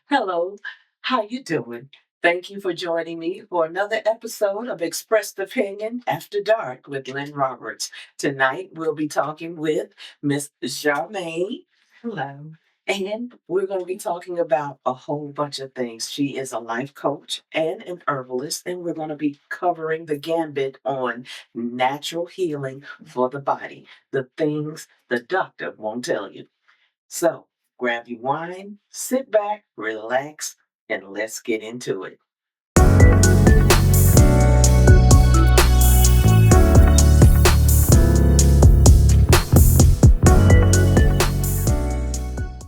Hello, how you doing? Thank you for joining me for another episode of Expressed Opinion After Dark with Lynn Roberts. Tonight we'll be talking with Miss Zjarmaine. Hello. And we're going to be talking about a whole bunch of things. She is a life coach and an herbalist, and we're going to be covering the gambit on natural healing for the body, the things the doctor won't tell you. So grab your wine, sit back, relax, and let's get into it.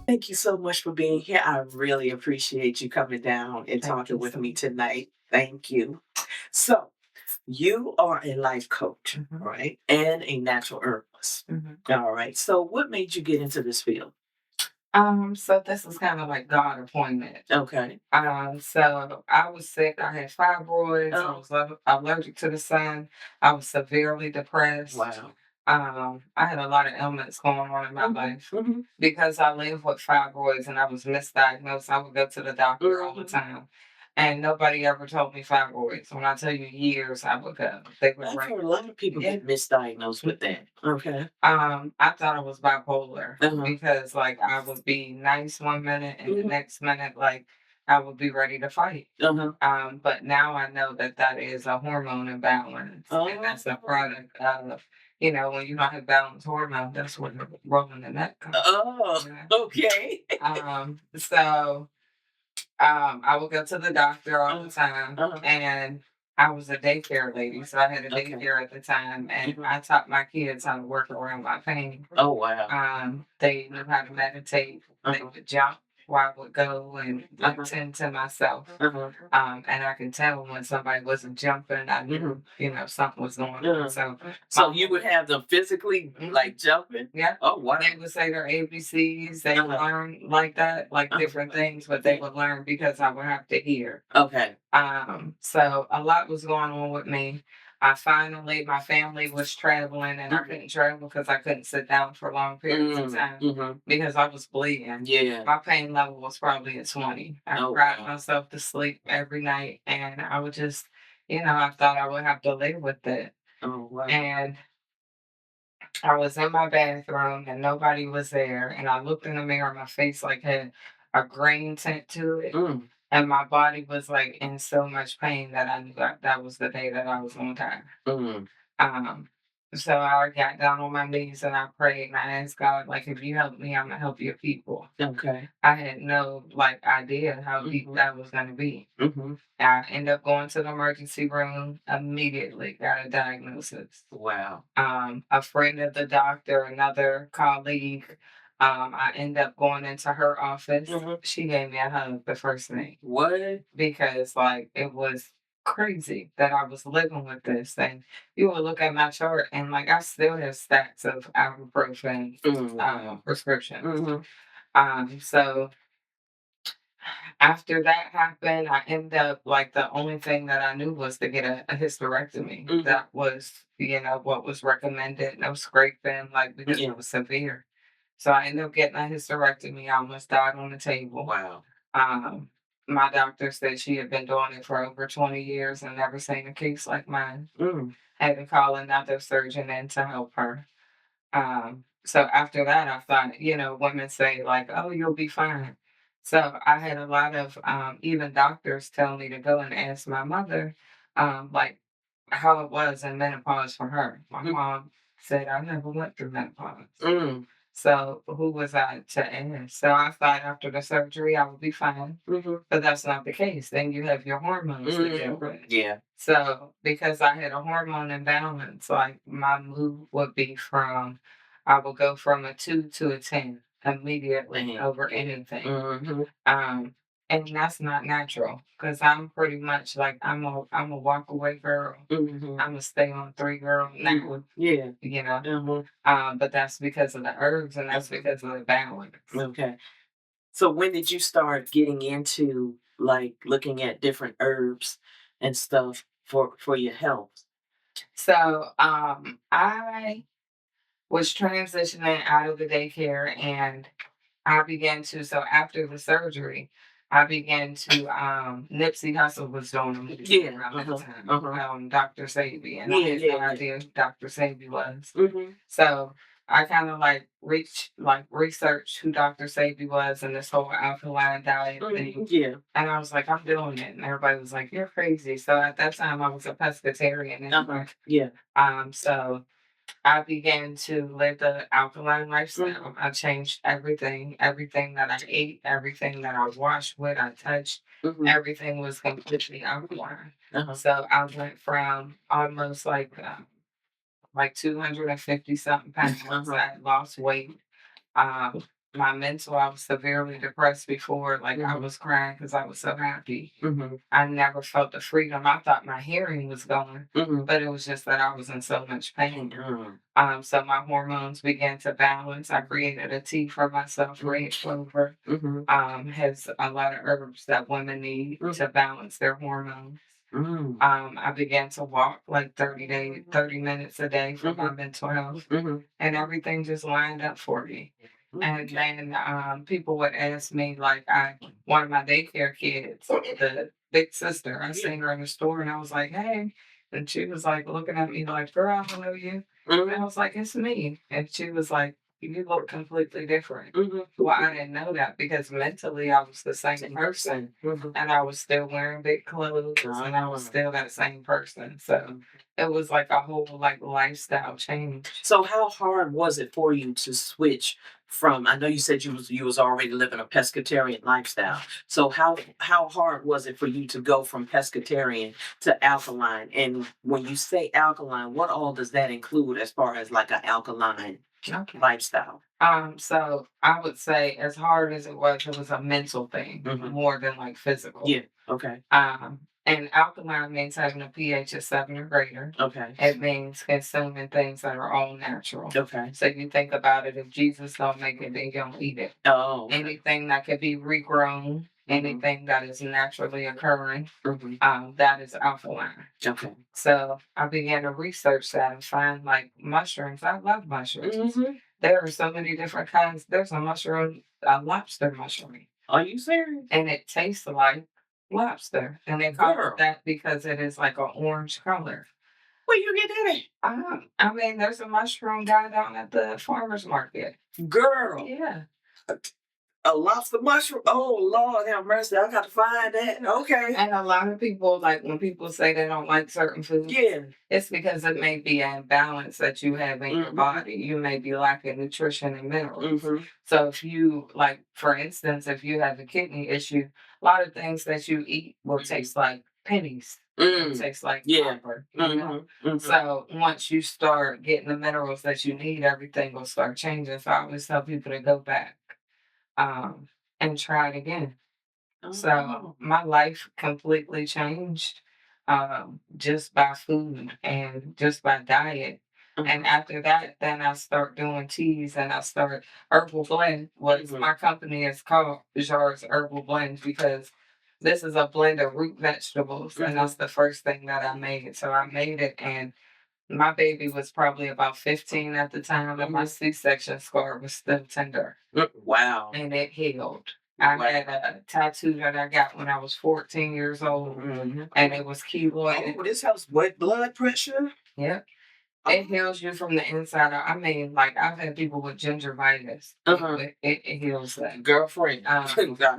Thank you so much for being here. I really appreciate you coming down and talking with me tonight. Thank you. So, you are a life coach, right? And a natural herbalist. All right. So, what made you get into this field? So this is kind of like God appointed. Okay. So I was sick. I had fibroids. I was allergic to the sun. I was severely depressed. Wow. I had a lot of ailments going on in my life Mm-hmm. because I lived with fibroids and I was misdiagnosed. I would go to the doctor all the time. And nobody ever told me fibroids. When I tell you years, I would go. They would I've write. heard a lot of people get misdiagnosed with that. Okay. I thought I was bipolar Uh-huh. because like I would be nice one minute and the Mhm. next minute like I would be ready to fight. Uh-huh. But now I know that that is a hormone imbalance, and that's a Oh. product of when you don't have balanced hormone, that's when the rolling the neck comes. Oh, Yeah. okay. I would go to the doctor all the time, and I was a daycare lady, so I had a Okay. daycare at the time, and Mhm. I taught my kids how to work around my pain. Oh, wow. They knew how to meditate. They would jump where I would go and attend to myself. And I could tell when somebody wasn't jumping, I knew, something was going on. So you would have them physically like jumping? Yeah. Oh, wow. They would say their ABCs. They would learn like that, like different things, but they would learn because I would have to hear. Okay. So a lot was going on with me. My family was traveling and I couldn't travel because I couldn't sit down for long periods of time because I was bleeding. Yeah. My pain level was probably at 20. I Oh, cried wow. myself to sleep every night and I would just, I thought I would have to live with it. Oh, wow. And I was in my bathroom and nobody was there. And I looked in the mirror, my face like had a green tint to it. Mm. And my body was like in so much pain that I knew that was the day that I was going to die. Mm. Um, so I got down on my knees and I prayed and I asked God, like, if you help me, I'm gonna help your people. Okay. I had no like idea how deep that was gonna be. Mm-hmm. I ended up going to the emergency room immediately, got a diagnosis. Wow. A friend of the doctor, another colleague, I ended up going into her office. She gave me a hug the first thing. What? Because like it was crazy that I was living with this. And you would look at my chart and like I still have stacks of ibuprofen prescriptions. So after that happened, I ended up like the only thing that I knew was to get a hysterectomy. That was, what was recommended. No scraping, like because it was severe. So I ended up getting a hysterectomy. I almost died on the table. Wow. Um, my doctor said she had been doing it for over 20 years and never seen a case like mine. Had to call another surgeon in to help her. So after that, I thought, women say like, "Oh, you'll be fine." So I had a lot of even doctors tell me to go and ask my mother, like how it was in menopause for her. My mom said I never went through menopause. So who was I to ask? So I thought after the surgery I would be fine, but that's not the case. Then you have your hormones to deal with. Yeah. So because I had a hormone imbalance, like my mood would be I would go from a 2 to a 10 immediately over anything. Um, and that's not natural because I'm pretty much like I'm a walk away girl. I'm a stay on three girl now. Yeah. But that's because of the herbs and that's because of the balance. Okay. So when did you start getting into like looking at different herbs and stuff for your health? So I was transitioning out of the daycare and I began to, so after the surgery, I began to Nipsey Hussle was doing a movie around that time. Dr. Sabi, and I had no idea who Dr. Sabi was. So I kind of like researched who Dr. Sabi was and this whole alkaline diet thing. Yeah. And I was like, I'm doing it. And everybody was like, you're crazy. So at that time I was a pescatarian anyway. Yeah. So I began to live the alkaline lifestyle. I changed everything that I ate, everything that I washed with, I touched, everything was completely alkaline. So I went from almost like 250 something pounds. I had lost weight. Um, my mental, I was severely depressed before. Like I was crying because I was so happy. I never felt the freedom. I thought my hearing was gone, but it was just that I was in so much pain. So my hormones began to balance. I created a tea for myself, red clover. Has a lot of herbs that women need to balance their hormones. I began to walk like 30 minutes a day for my mental health, and everything just lined up for me. And then people would ask me, like, one of my daycare kids, the big sister, I seen her in the store, and I was like, hey. And she was like looking at me like, girl, I don't know you. And I was like, it's me. And she was like, you look completely different. Well, I didn't know that because mentally I was the same person. And I was still wearing big clothes and I was still that same person. So it was like a whole like lifestyle change. So how hard was it for you to switch from, I know you said you was already living a pescatarian lifestyle. So how hard was it for you to go from pescatarian to alkaline? And when you say alkaline, what all does that include as far as like an alkaline lifestyle? So I would say as hard as it was a mental thing more than like physical. Yeah. Okay. And alkaline means having a pH of 7 or greater. Okay. It means consuming things that are all natural. Okay. So you think about it, if Jesus don't make it, then you don't eat it. Oh. Okay. Anything that could be regrown, anything that is naturally occurring, that is alkaline. Okay. So I began to research that and find like mushrooms. I love mushrooms. There are so many different kinds. There's a mushroom, a lobster mushroom. Are you serious? And it tastes like lobster. And they call it that because it is like an orange color. Where you get it? I mean, there's a mushroom guy down at the farmer's market. Girl. Yeah. A lobster mushroom? Oh, Lord have mercy. I got to find that. Okay. And a lot of people, like when people say they don't like certain foods, yeah, it's because it may be an imbalance that you have in your body. You may be lacking nutrition and minerals. So if you, like, for instance, if you have a kidney issue, a lot of things that you eat will taste like pennies. It tastes like copper. You know? So once you start getting the minerals that you need, everything will start changing. So I always tell people to go back and try it again. So my life completely changed just by food and just by diet. And after that, then I start doing teas and I start herbal blend. What my company is called Jar's Herbal Blends because this is a blend of root vegetables, and that's the first thing that I made. So I made it, and my baby was probably about 15 at the time, and my C-section scar was still tender. Wow. And it healed. I had a tattoo that I got when I was 14 years old, and it was keloid. Oh, this helps with blood pressure? Yep. It heals you from the inside out. I mean, like, I've had people with gingivitis. It heals that. Girlfriend, I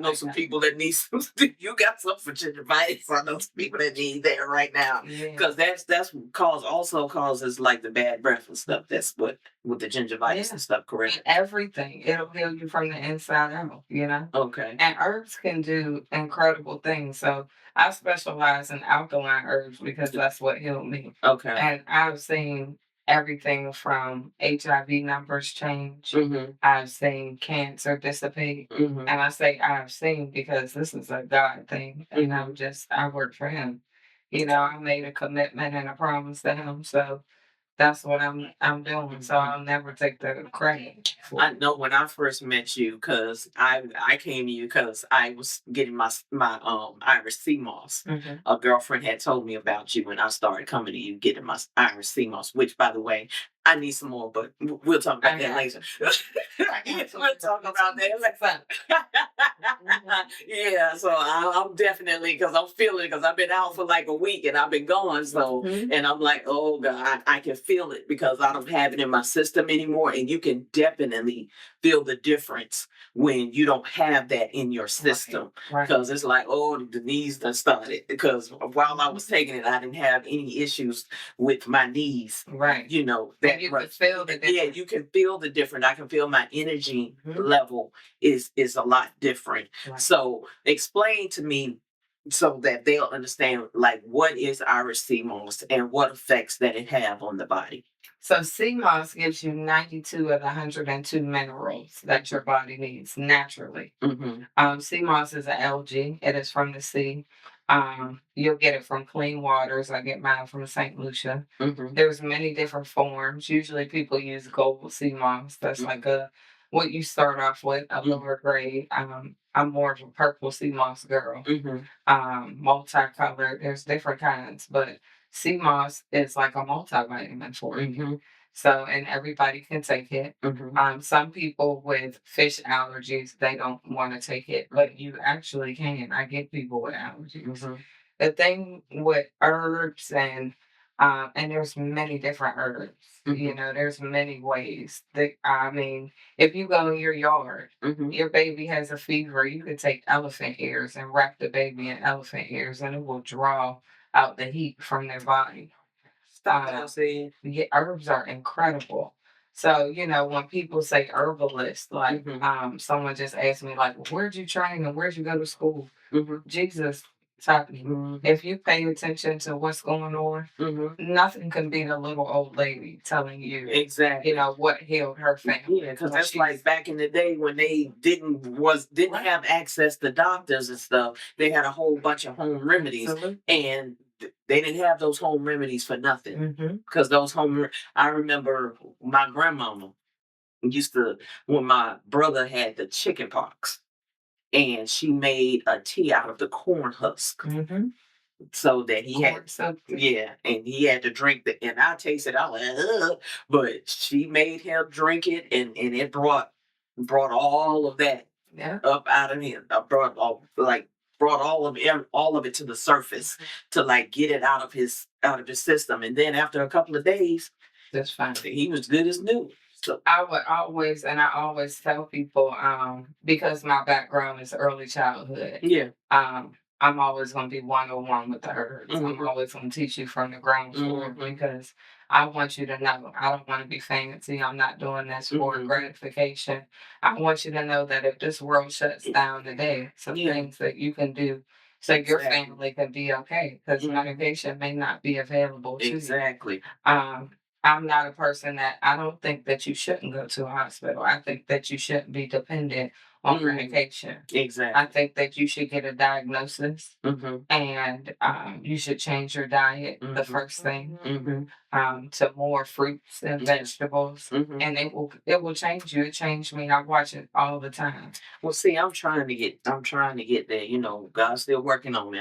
know some people that need some. You got some for gingivitis. I know some people that need that right now. Because that's also causes, like, the bad breath and stuff. That's what, with the gingivitis and stuff, correct? Everything. It'll heal you from the inside out, you know? Okay. And herbs can do incredible things. So I specialize in alkaline herbs because that's what healed me. Okay. And I've seen everything from HIV numbers change. I've seen cancer dissipate. And I say I've seen because this is a God thing. And I work for him. You know, I made a commitment and a promise to him. So that's what I'm doing. So I'll never take the credit. I know when I first met you, because I came to you because I was getting my Irish sea moss. A girlfriend had told me about you, and I started coming to you getting my Irish sea moss. Which, by the way, I need some more, but we'll talk about that later. We'll talk about that later. Yeah, so I'm definitely, because I'm feeling it, because I've been out for like a week and I've been gone. So, and I'm like, oh God, I can feel it because I don't have it in my system anymore. And you can definitely feel the difference when you don't have that in your system. Because it's like, oh, the knees done started. Because while I was taking it, I didn't have any issues with my knees. Right. You know, that you can feel the difference. Yeah, you can feel the difference. I can feel my energy level is a lot different. Right. So explain to me so that they'll understand like what is Irish sea moss and what effects that it have on the body. So sea moss gives you 92 of the 102 minerals that your body needs naturally. Sea moss is an algae. It is from the sea. You'll get it from clean waters. I get mine from St. Lucia. There's many different forms. Usually people use gold sea moss. That's like what you start off with, a lower grade. I'm more of a purple sea moss girl. Multicolored. There's different kinds, but sea moss is like a multivitamin for you. So, and everybody can take it. Some people with fish allergies, they don't want to take it, but you actually can. I get people with allergies. The thing with herbs and there's many different herbs. You know, there's many ways. I mean, if you go in your yard, your baby has a fever, you could take elephant ears and wrap the baby in elephant ears, and it will draw out the heat from their body. Stop saying. Yeah, herbs are incredible. So, you know, when people say herbalist, like someone just asked me, like, where'd you train and where'd you go to school? Jesus taught me. If you pay attention to what's going on, nothing can beat a little old lady telling you exactly, you know, what healed her family. Yeah, because that's like back in the day when they didn't have access to doctors and stuff. They had a whole bunch of home remedies. Absolutely. And they didn't have those home remedies for nothing. Because those I remember my grandmama used to, when my brother had the chicken pox, and she made a tea out of the corn husk. So that he had something. Yeah, and he had to drink the, and I tasted, I was like, ugh, but she made him drink it, and it brought all of that up out of him. I brought all of it to the surface to like get it out of his system, and then after a couple of days, that's fine. He was good as new. So I would always, and I always tell people, because my background is early childhood. Yeah. I'm always going to be 101 with the herbs. I'm always going to teach you from the ground floor because I want you to know. I don't want to be fancy. I'm not doing this for gratification. I want you to know that if this world shuts down today, some things that you can do so your family can be okay, because medication may not be available to you. Exactly. I'm not a person that I don't think that you shouldn't go to a hospital. I think that you shouldn't be dependent on medication. Exactly. I think that you should get a diagnosis and you should change your diet the first thing to more fruits and vegetables, and it will change you. It changed me. I watch it all the time. Well, see, I'm trying to get there. You know, God's still working on me.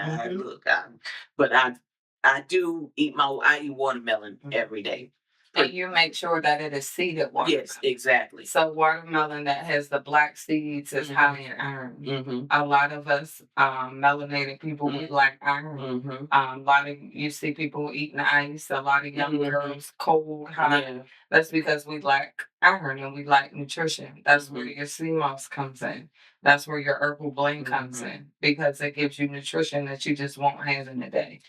But I do eat I eat watermelon every day. And you make sure that it is seeded watermelon. Yes, exactly. So watermelon that has the black seeds is high in iron. A lot of us melanated people, we lack iron. A lot of you see people eating ice. A lot of young girls cold, hot. Yeah. That's because we lack iron and we lack nutrition. That's where your sea moss comes in. That's where your herbal blend comes in, because it gives you nutrition that you just won't have in a day.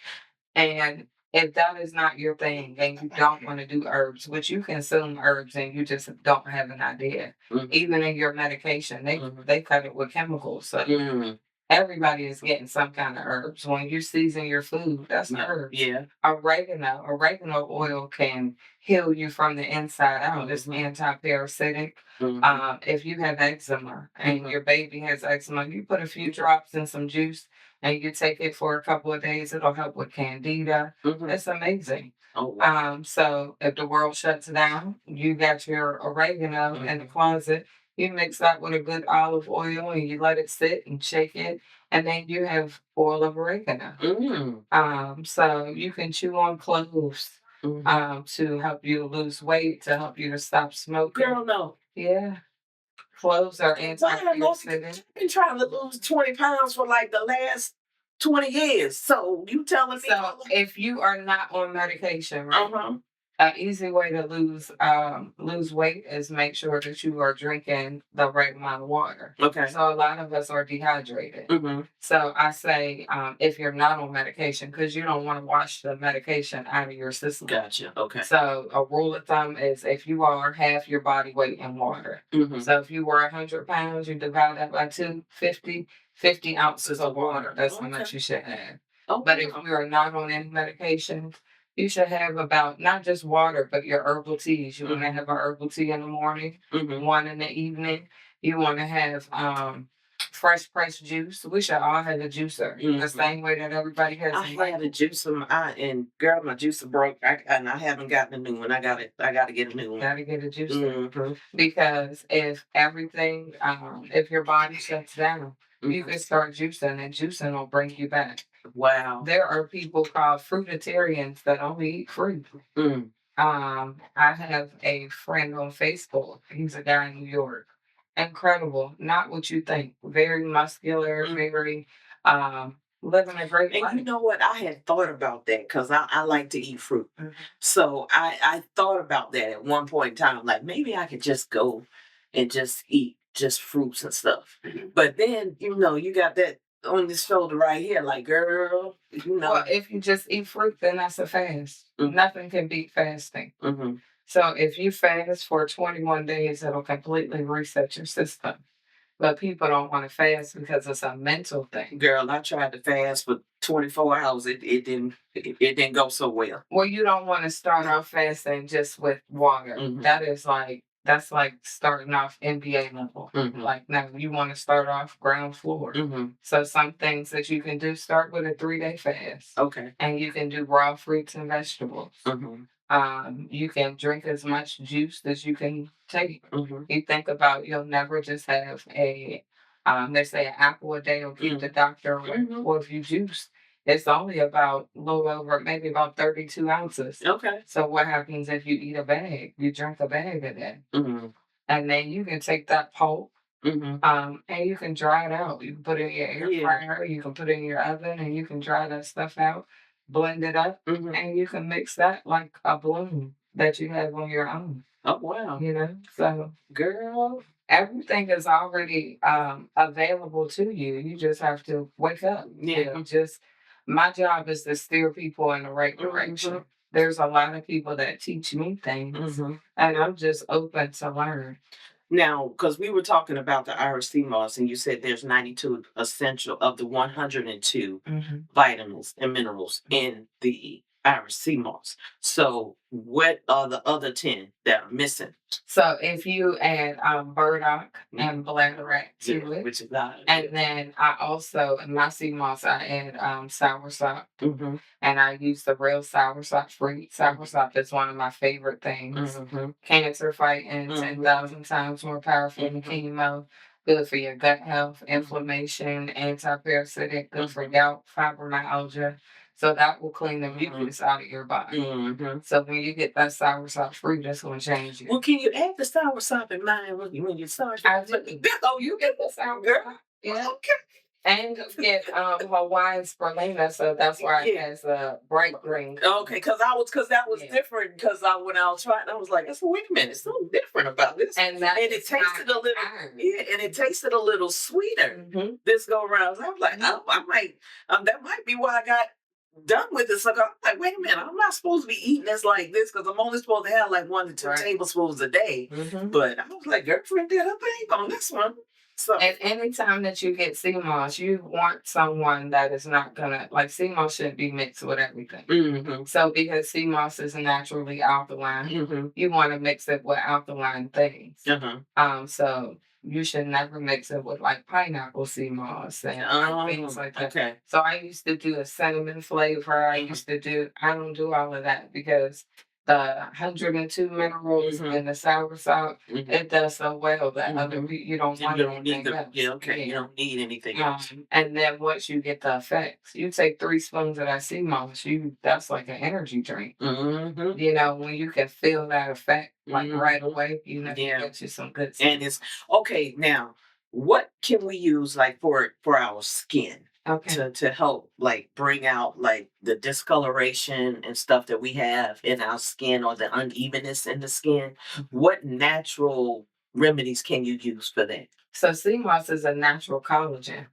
And if that is not your thing and you don't want to do herbs, which you consume herbs and you just don't have an idea, even in your medication, they cut it with chemicals. So everybody is getting some kind of herbs. When you season your food, that's herbs. Yeah. Oregano oil can heal you from the inside out. It's anti-parasitic. If you have eczema and your baby has eczema, you put a few drops in some juice and you take it for a couple of days, it'll help with candida. It's amazing. Oh, wow. So if the world shuts down, you got your oregano in the closet. You mix that with a good olive oil and you let it sit and shake it, and then you have oil of oregano. So you can chew on cloves. to help you lose weight, to help you to stop smoking. Girl, no. Yeah. Cloves are I've antioxidant. been trying to lose 20 pounds for like the last 20 years. So you telling me? So if you are not on medication, right? An easy way to lose weight is make sure that you are drinking the right amount of water. Okay. So a lot of us are dehydrated. So I say if you're not on medication, because you don't want to wash the medication out of your system. Gotcha. Okay. So a rule of thumb is if you are half your body weight in water. So if you were 100 pounds, you divide that by 50 ounces of water. That's how much you should have. But if you are not on any medication, you should have about not just water, but your herbal teas. You want to have an herbal tea in the morning, one in the evening. You want to have fresh pressed juice. We should all have a juicer the same way that everybody has. I had a juicer, and girl, my juicer broke, and I haven't gotten a new one. I got to get a new one. Gotta get a juicer because if everything, if your body shuts down, you can start juicing, and juicing will bring you back. Wow. There are people called fruitarians that only eat fruit. I have a friend on Facebook. He's a guy in New York. Incredible. Not what you think. Very muscular, very living a great life. And you know what? I had thought about that because I like to eat fruit. So I thought about that at one point in time. Like maybe I could just go and just eat just fruits and stuff. But then, you got that on this shoulder right here, like, girl, Well, if you just eat fruit, then that's a fast. Nothing can beat fasting. So if you fast for 21 days, it'll completely reset your system. But people don't want to fast because it's a mental thing. Girl, I tried to fast for 24 hours. It didn't go so well. Well, you don't want to start off fasting just with water. That's like starting off NBA level. Like now you want to start off ground floor. So some things that you can do, start with a 3-day fast. Okay. And you can do raw fruits and vegetables. You can drink as much juice as you can take. You think about you'll never just have they say an apple a day will keep the doctor away. Or if you juice, it's only about a little over, maybe about 32 ounces. Okay. So what happens if you eat a bag? You drink a bag a day. And then you can take that pulp and you can dry it out. You can put it in your air fryer, you can put it in your oven, and you can dry that stuff out, blend it up, and you can mix that like a balloon that you have on your own. Oh, wow. So, girl, everything is already available to you. You just have to wake up. My job is to steer people in the right direction. There's a lot of people that teach me things, and I'm just open to learn. Now, because we were talking about the Irish sea moss, and you said there's 92 essential of the 102 vitamins and minerals in the Irish sea moss. So, what are the other 10 that are missing? So, if you add burdock and bladderwrack to it, which is not, and then I also in my sea moss I add soursop, and I use the real soursop fruit. Soursop is one of my favorite things. Cancer fighting 10,000 times more powerful than chemo. Good for your gut health, inflammation, anti-parasitic, good for gout, fibromyalgia. So that will clean the mucus out of your body. So when you get that soursop fruit, that's going to change you. Well, can you add the soursop in mine when you start? Oh, you get the soursop? Yeah. Okay. And you get Hawaiian spirulina, so that's why it has a bright green. Okay, because that was different. Because when I was trying, I was like, "Wait a minute, it's something different about this." And it tasted a little, and it tasted a little sweeter this go around. So I was like, "Oh, I might, that might be why I got done with it." So I'm like, "Wait a minute, I'm not supposed to be eating this like this because I'm only supposed to have like 1 to 2 tablespoons a day." But I was like, "Girlfriend did her thing on this one." So, and anytime that you get sea moss, you want someone that is not gonna like sea moss shouldn't be mixed with everything. So because sea moss is naturally alkaline, you want to mix it with alkaline things. So you should never mix it with like pineapple sea moss and things like that. Okay. So I used to do a cinnamon flavor. I don't do all of that because the 102 minerals and the sour salt, it does so well that other people, you don't want anything else. Yeah, okay. You don't need anything else. And then once you get the effects, you take 3 spoons of that sea moss, that's like an energy drink. You know, when you can feel that effect like right away, you know, you get you some good stuff. And it's okay now. What can we use like for our skin? Okay. To help like bring out like the discoloration and stuff that we have in our skin or the unevenness in the skin. What natural remedies can you use for that? So sea moss is a natural collagen.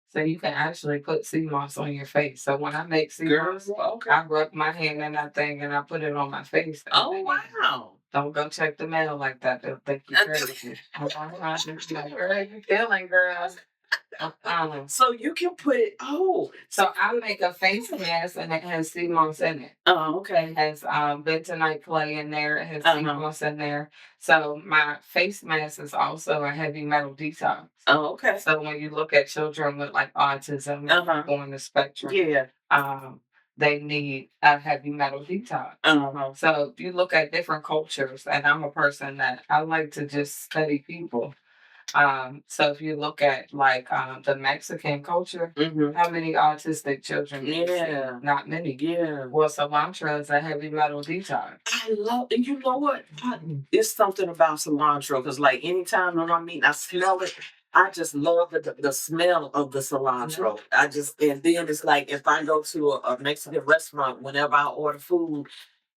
So you can actually put sea moss on your face. So when I make sea moss, Okay. I rub my hand in that thing and I put it on my face. Oh wow. Don't go check the mail like that. They'll think you're crazy. Girl, you feeling, girl. So you can put it. Oh, so I make a face mask and it has sea moss in it. Oh, okay. It has bentonite clay in there. It has sea moss in there. So my face mask is also a heavy metal detox. Oh, okay. So when you look at children with like autism on the spectrum, they need a heavy metal detox. So if you look at different cultures, and I'm a person that I like to just study people. So if you look at like the Mexican culture, how many autistic children do you see? Not many. Well, cilantro is a heavy metal detox. I love, and you know what? It's something about cilantro because, like, anytime when I'm eating, I smell it. I just love the smell of the cilantro. I just, and then it's like if I go to a Mexican restaurant, whenever I order food,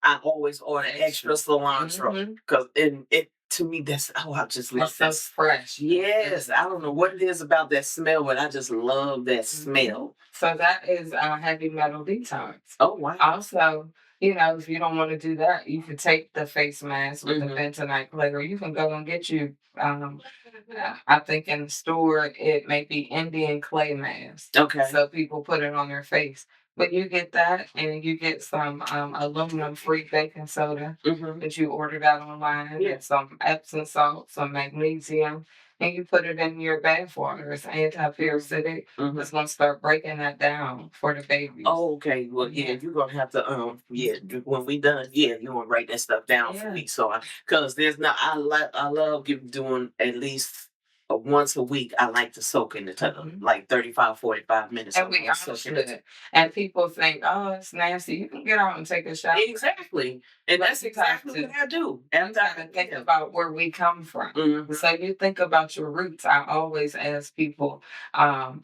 I always order extra cilantro because it to me that's I just love that fresh. Yes, I don't know what it is about that smell, but I just love that smell. So that is a heavy metal detox. Oh wow! Also, you know, if you don't want to do that, you can take the face mask with the bentonite clay, or you can go and get you. I think in the store it may be Indian clay mask. Okay. So people put it on their face. But you get that, and you get some aluminum-free baking soda that you order that online, and some Epsom salt, some magnesium, and you put it in your bath water. It's anti-parasitic. It's gonna start breaking that down for the babies. Oh, okay. Well, you're gonna have to when we done, you gonna write that stuff down for me. So, because there's not, I love doing at least once a week. I like to soak in the tub, like 35, 45 minutes. And we all should. And people think, oh, it's nasty. You can get out and take a shower. Exactly. And But that's exactly what I do. And I to think about where we come from. So you think about your roots. I always ask people, how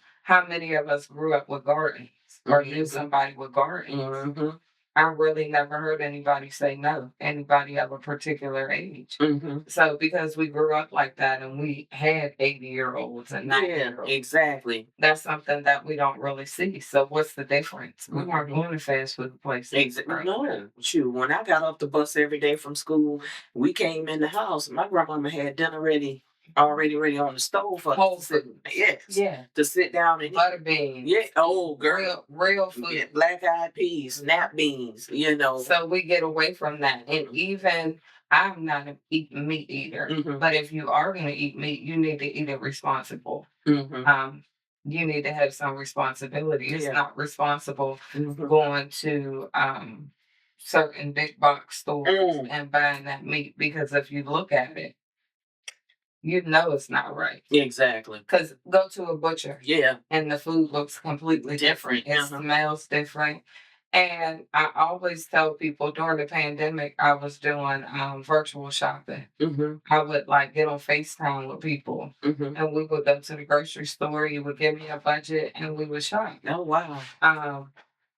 many of us grew up with gardens or knew somebody with gardens? I really never heard anybody say no, anybody of a particular age. So because we grew up like that and we had 80-year-olds and 90-year-olds. Exactly. That's something that we don't really see. So what's the difference? We weren't going to fast food places. Exactly. No, shoot. When I got off the bus every day from school, we came in the house. My grandmama had dinner already ready on the stove for whole food. Yes. Yeah. To sit down and butter beans. Yeah. Oh, girl. Real food. Yeah, black eyed peas, snap beans. You know. So we get away from that, and even I'm not a meat eater, but if you are going to eat meat, you need to eat it responsible. You need to have some responsibility. It's not responsible going to certain big box stores and buying that meat because if you look at it, you know it's not right. Exactly. Because go to a butcher. Yeah. And the food looks completely different. It smells different. And I always tell people during the pandemic, I was doing virtual shopping. I would like get on FaceTime with people and we would go to the grocery store. You would give me a budget and we would shop. Oh, wow.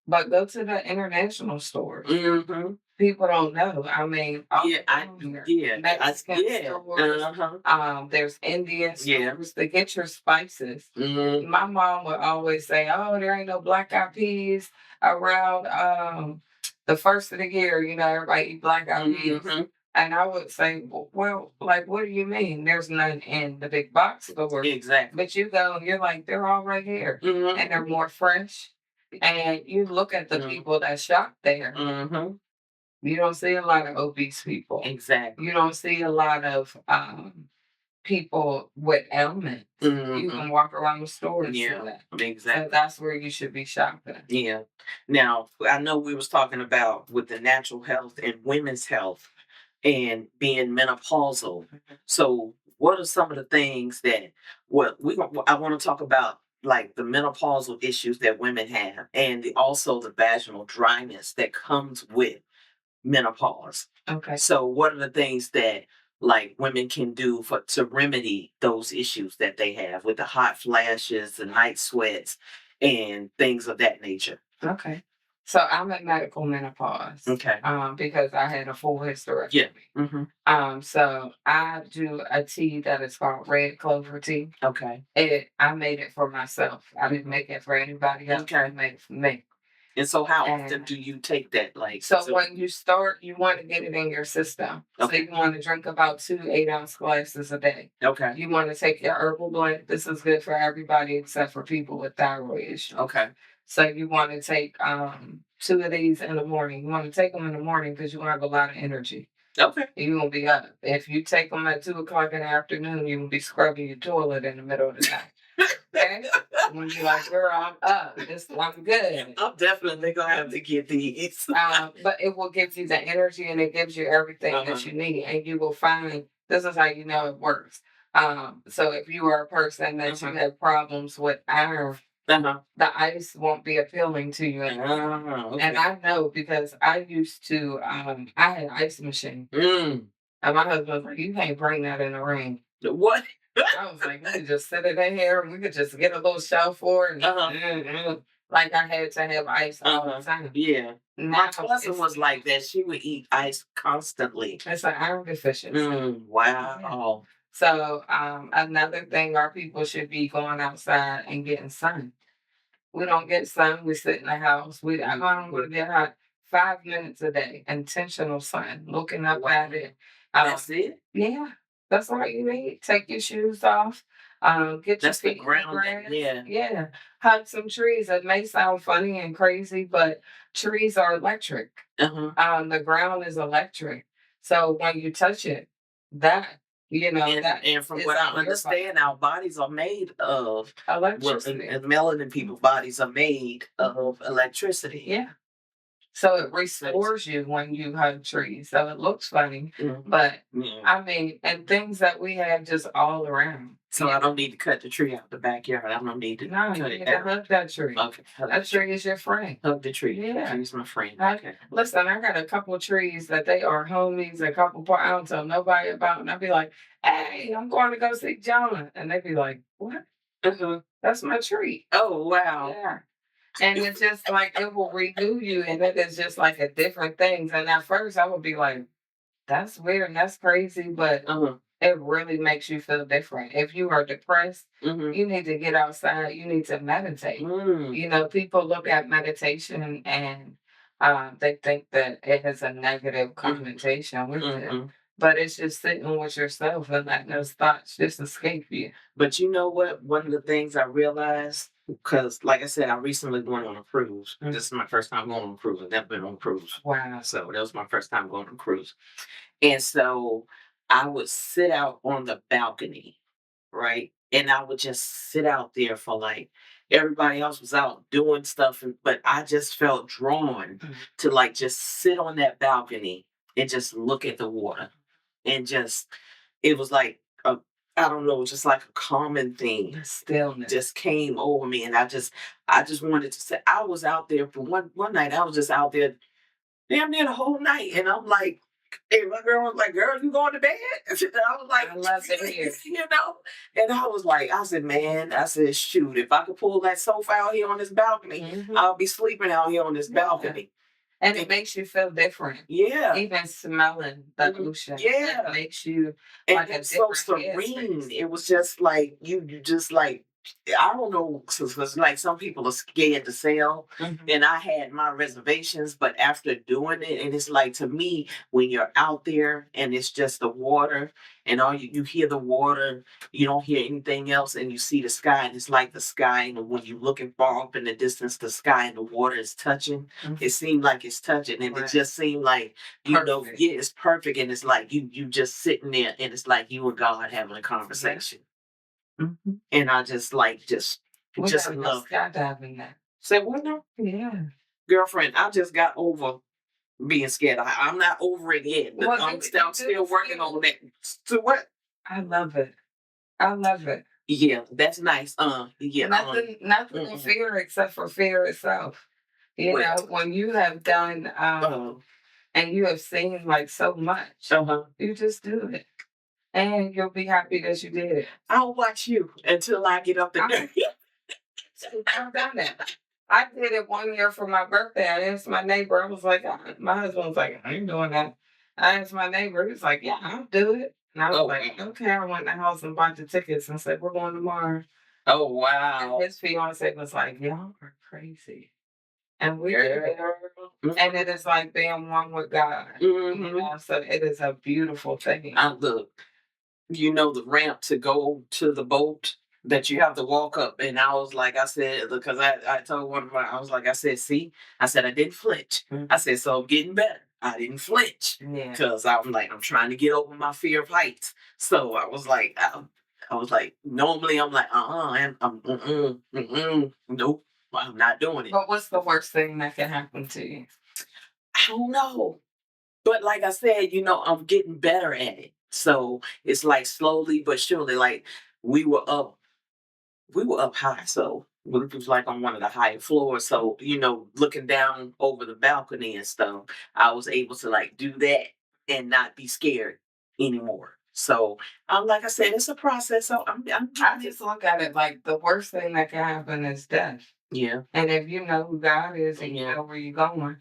But go to the international stores. People don't know. I mean, Mexican stores. There's Indian stores to get your spices. My mom would always say, "Oh, there ain't no black eyed peas around the first of the year. You know, everybody eat black eyed peas." And I would say, well, like, what do you mean? There's none in the big box store. Exactly. But you go and you're like, they're all right here, and they're more fresh. And you look at the people that shop there. You don't see a lot of obese people. Exactly. You don't see a lot of people with ailments. You can walk around the store and see Yeah, that. exactly. So that's where you should be shopping. Yeah. Now, I know we was talking about with the natural health and women's health and being menopausal. So, what are some of the things that I want to talk about, like the menopausal issues that women have, and also the vaginal dryness that comes with menopause. Okay. So, what are the things that like women can do to remedy those issues that they have with the hot flashes, the night sweats, and things of that nature? Okay. So I'm at medical menopause. Okay. Because I had a full hysterectomy. Yeah. Mm-hmm. So I do a tea that is called red clover tea. Okay. I made it for myself. I didn't make it for anybody else. Okay. I made it for me. And so, how often do you take that? Like, so when you start, you want to get it in your system. Okay. So you want to drink about 2 8-ounce glasses a day. Okay. You want to take your herbal blend. This is good for everybody except for people with thyroid issues. Okay. So you want to take 2 of these in the morning. You want to take them in the morning because you have a lot of energy. Okay. You won't be up. If you take them at 2 o'clock in the afternoon, you will be scrubbing your toilet in the middle of the night. Okay? When you're like, girl, I'm up. I'm good. I'm definitely gonna have to get these. But it will give you the energy and it gives you everything that you need. And you will find this is how you know it works. So if you are a person that you have problems with iron, the ice won't be appealing to you anymore. Okay. And I know because I used to, I had an ice machine. Mm. And my husband was like, you can't bring that in the ring. What? I was like, we could just sit it in here and we could just get a little shelf for it. And, like I had to have ice all the time. Yeah. Now, My cousin was like that. She would eat ice constantly. It's an iron deficiency. Wow. Yeah. So another thing our people should be going outside and getting sun. We don't get sun. We sit in the house. I don't want to get hot. 5 minutes a day, intentional sun, looking up at it. That's it? Yeah, that's all you need. Take your shoes off. Get your That's the feet in the ground. grass. Yeah. Yeah. Hug some trees. It may sound funny and crazy, but trees are electric. The ground is electric. So when you touch it, that and from what I understand, our bodies are made of electricity. And melanin people's bodies are made of electricity. Yeah. So it restores you when you hug trees. So it looks funny, but I mean, and things that we have just all around. So I don't need to cut the tree out the backyard. I don't need to cut it. You need to hug that tree. Okay. That tree is your friend. Hug the tree. Yeah. Tree's my friend. Okay. Listen, I got a couple of trees that they are homies, a couple I don't tell nobody about, and I'll be like, hey, I'm going to go see Jonah. And they'd be like, what? That's my tree. Oh, wow. Yeah. And it's just like it will renew you, and it is just like a different thing. And at first, I would be like, "That's weird and that's crazy," but it really makes you feel different. If you are depressed, you need to get outside. You need to meditate. People look at meditation and they think that it has a negative connotation with it. But it's just sitting with yourself and letting those thoughts just escape you. But you know what? One of the things I realized, because like I said, I recently went on a cruise. This is my first time going on a cruise. I've never been on a cruise. Wow. So that was my first time going on a cruise. And so I would sit out on the balcony, right? And I would just sit out there for like, everybody else was out doing stuff, but I just felt drawn to like just sit on that balcony and just look at the water. And it was like I don't know, just like a common thing. Stillness just came over me, and I just wanted to say I was out there for one night. I was just out there damn near the whole night, and I'm like, hey, my girl was like, "Girl, you going to bed?" And I was like, "I love it here," And I said, "Man," I said, "Shoot, if I could pull that sofa out here on this balcony, I'll be sleeping out here on this balcony." And it makes you feel different. Yeah. Even smelling the ocean. Yeah. It makes you like it's so serene. It was just like you just like I don't know, because like some people are scared to sell, and I had my reservations, but after doing it, and it's like to me, when you're out there and it's just the water, and all you hear the water, you don't hear anything else, and you see the sky, and it's like the sky, and when you're looking far up in the distance, the sky and the water is touching. It seemed like it's touching, and it just seemed like yeah, it's perfect, and it's like you just sitting there, and it's like you and God having a conversation. And I just like just love skydiving that. Say what now? Yeah. Girlfriend, I just got over being scared. I'm not over it yet. Well, I'm still working on that. So what? I love it. I love it. Yeah, that's nice. Yeah. Nothing to fear except for fear itself. You know, when you have done and you have seen like so much, you just do it. And you'll be happy that you did it. I'll watch you until I get up there. I've done that. I did it one year for my birthday. I asked my neighbor. I was like, my husband was like, I ain't doing that. I asked my neighbor. He was like, yeah, I'll do it. And I was like, okay. I went in the house and bought the tickets and said, we're going tomorrow. Oh, wow. And his fiance was like, y'all are crazy. And we did it. And it is like being one with God. You know, so it is a beautiful thing. Look, you know, the ramp to go to the boat that you have to walk up. And I was like, I said, because I told one of my, I was like, I said, see, I said, I didn't flinch. I said, so I'm getting better. I didn't flinch. Because I'm like, I'm trying to get over my fear of heights. So I was like, normally I'm like, nope, I'm not doing it. But what's the worst thing that can happen to you? I don't know. But like I said, you know, I'm getting better at it. So it's like slowly but surely, like we were up high. So it was like on one of the higher floors. So, you know, looking down over the balcony and stuff, I was able to like do that and not be scared anymore. So like I said, it's a process. So I just look at it like the worst thing that can happen is death. Yeah. And if you know who God is and you know where you're going,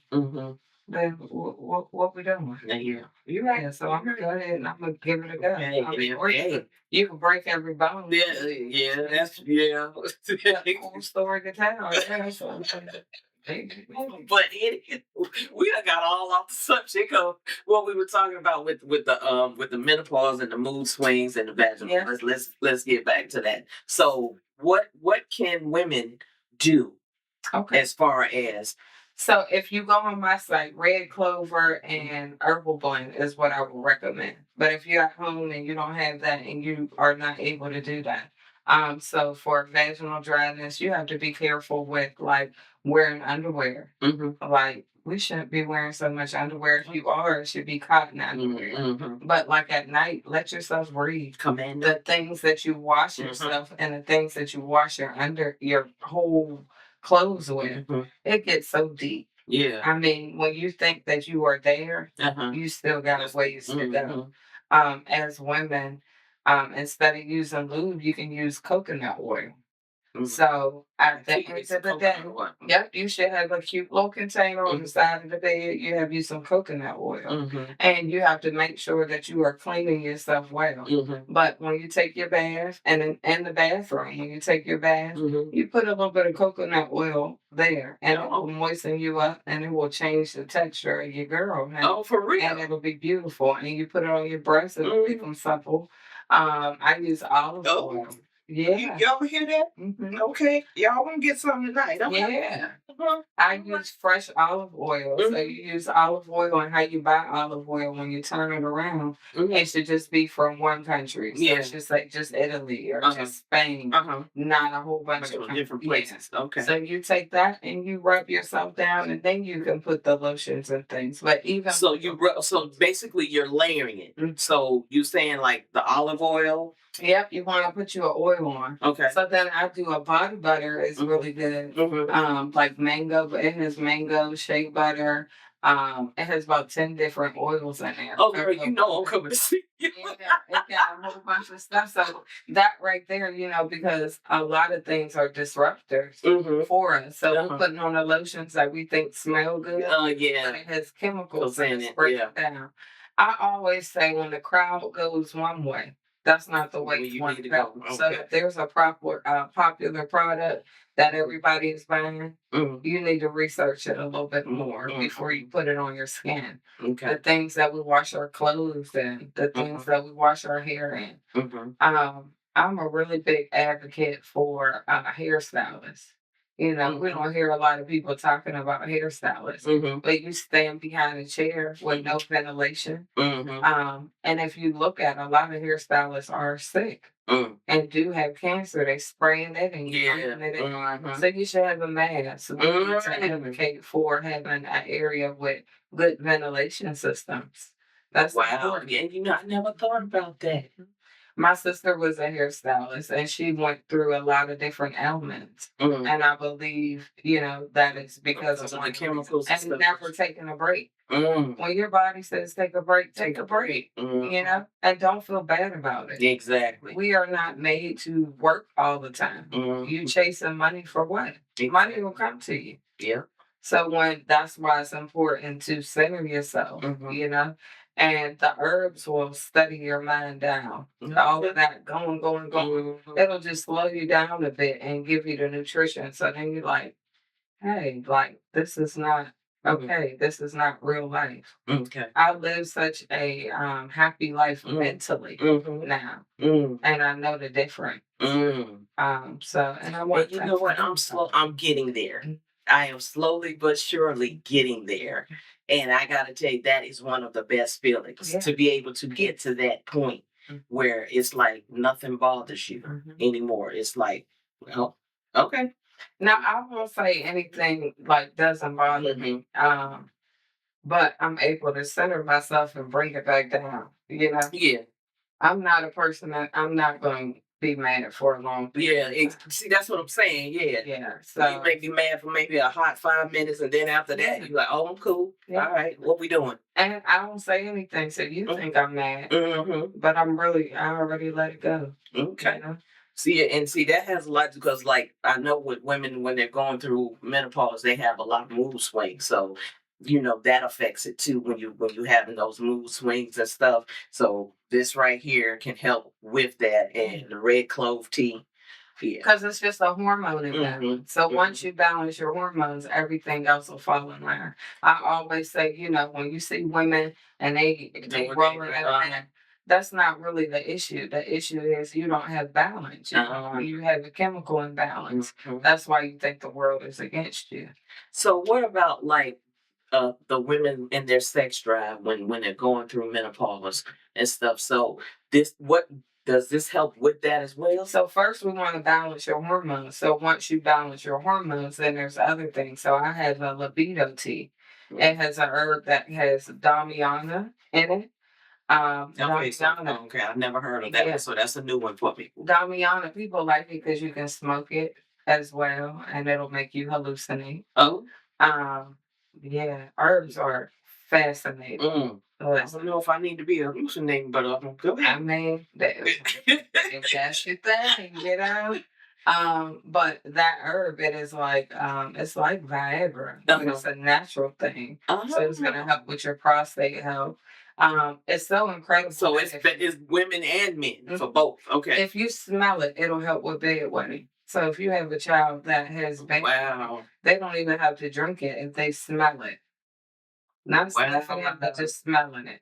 then what we doing? Yeah. You're right. Yeah, so I'm gonna go ahead and I'm gonna give it a go. You can break every bone. Yeah, that's a cool story to tell. But we done got all off the subject of what we were talking about with the menopause and the mood swings and the vaginal. Yeah. Let's get back to that. So what can women do as far as so if you go on my site, Red Clover and Herbal Blend is what I would recommend. But if you're at home and you don't have that and you are not able to do that, so for vaginal dryness, you have to be careful with like wearing underwear. Like we shouldn't be wearing so much underwear. If you are, it should be cotton underwear. But like at night, let yourself breathe. The things that you wash yourself and the things that you wash your whole clothes with, it gets so deep. Yeah. I mean, when you think that you are there, you still got a ways to go. As women, instead of using lube, you can use coconut oil. So at the end of the day, you should have a cute little container on the side of the bed. You have you some coconut oil, and you have to make sure that you are cleaning yourself well. But when you take your bath, and in the bathroom, when you take your bath, you put a little bit of coconut oil there, and it will moisten you up, and it will change the texture of your girl. Oh, for real? And it'll be beautiful. And you put it on your breasts, it'll make them supple. I use olive oil. Yeah. Y'all hear that? Okay. Y'all gonna get something tonight. Okay. Yeah. I use fresh olive oil. So you use olive oil, and how you buy olive oil when you turn it around, it should just be from one country. So it should say just Italy or just Spain, not a whole bunch of different places. Okay. So you take that and you rub yourself down, and then you can put the lotions and things. But even so so basically you're layering it. So you saying like the olive oil. Yep, you want to put your oil on. Okay. So then I do a body butter. It's really good. Like mango. It has mango, shea butter. It has about 10 different oils in there. Oh, girl, you know I'm coming to see you. It got a whole bunch of stuff. So that right there, you know, because a lot of things are disruptors for us. So we're putting on the lotions that we think smell good. Yeah. But it has chemicals in it. Break it down. I always say when the crowd goes one way, that's not the way you want to go. Okay. So if there's a popular product that everybody is buying, you need to research it a little bit more before you put it on your skin. Okay. The things that we wash our clothes in, the things that we wash our hair in. I'm a really big advocate for hairstylists. You know, we don't hear a lot of people talking about hairstylists, but you stand behind a chair with no ventilation. And if you look at a lot of hairstylists are sick and do have cancer, they spraying it and breathing it in. So you should have a mask. We need to advocate for having an area with good ventilation systems. That's important. And I never thought about that. My sister was a hairstylist and she went through a lot of different ailments. And I believe, that it's because of the chemicals and never taking a break. When your body says take a break, take a break, and don't feel bad about it. Exactly. We are not made to work all the time. You chasing money for what? Exactly. Money will come to you. Yeah. So that's why it's important to center yourself, and the herbs will steady your mind down. All of that going. It'll just slow you down a bit and give you the nutrition. So then you're like, hey, like this is not okay. This is not real life. Okay. I live such a happy life mentally now, and I know the difference. So and I want. And you know what? I'm getting there. I am slowly but surely getting there. And I got to tell you, that is one of the best feelings to be able to get to that point where it's like nothing bothers you anymore. It's like, well, okay. Now, I won't say anything like doesn't bother me, but I'm able to center myself and bring it back down, Yeah. I'm not a person that I'm not going to be mad for a long period. Yeah, see, that's what I'm saying. Yeah. Yeah. So you may be mad for maybe a hot 5 minutes, and then after that, you're like, "Oh, I'm cool. Yeah. All right, what we doing?" And I don't say anything, so you think I'm mad, but I already let it go. Okay. See, that has a lot because, like, I know with women when they're going through menopause, they have a lot of mood swings. So, that affects it too when you having those mood swings and stuff. So this right here can help with that, and the red clove tea. Yeah. Because it's just a hormone imbalance. So once you balance your hormones, everything else will fall in line. I always say, when you see women and they roll around, that's not really the issue. The issue is you don't have balance. You have a chemical imbalance. That's why you think the world is against you. So what about like the women and their sex drive when they're going through menopause and stuff? So does this help with that as well? So first we want to balance your hormones. So once you balance your hormones, then there's other things. So I have a libido tea. It has a herb that has damiana in it. Okay, I've never heard of that. Yeah. So that's a new one for me. Damiana, people like it because you can smoke it as well, and it'll make you hallucinate. Oh. Yeah, herbs are fascinating. I don't know if I need to be hallucinating, but go ahead. I mean, if that's your thing, but that herb, it is like it's like Viagra, but it's a natural thing. So it's gonna help with your prostate health. It's so incredible. So it's women and men for both. Okay. If you smell it, it'll help with bedwetting. So if you have a child that has bedwetting, they don't even have to drink it if they smell it. Not sniffing it, but just smelling it.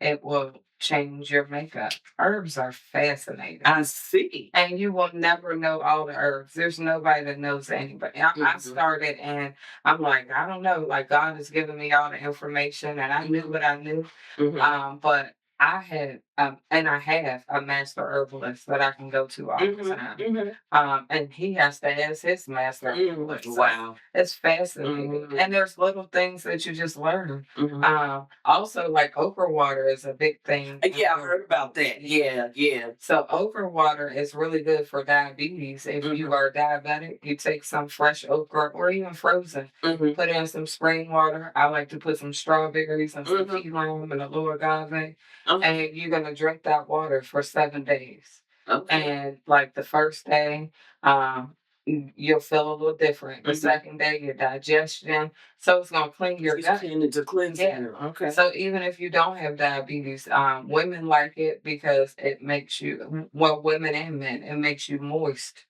It will change your makeup. Herbs are fascinating. I see. And you will never know all the herbs. There's nobody that knows anybody. I started and I'm like, I don't know. Like God has given me all the information and I knew what I knew. But I had, and I have a master herbalist that I can go to all the time. And he has to ask his master herbalist. So wow. It's fascinating. And there's little things that you just learn. Also, like okra water is a big thing. Yeah, I heard about that. Yeah. So okra water is really good for diabetes. If you are diabetic, you take some fresh okra or even frozen. Put in some spring water. I like to put some strawberries and some key lime and a little agave. And you're going to drink that water for 7 days. And like the first day, you'll feel a little different. The second day, your digestion. So it's gonna clean your gut. To cleanse Yeah. you. Okay. So even if you don't have diabetes, women like it because it makes you, well, women and men, it makes you moist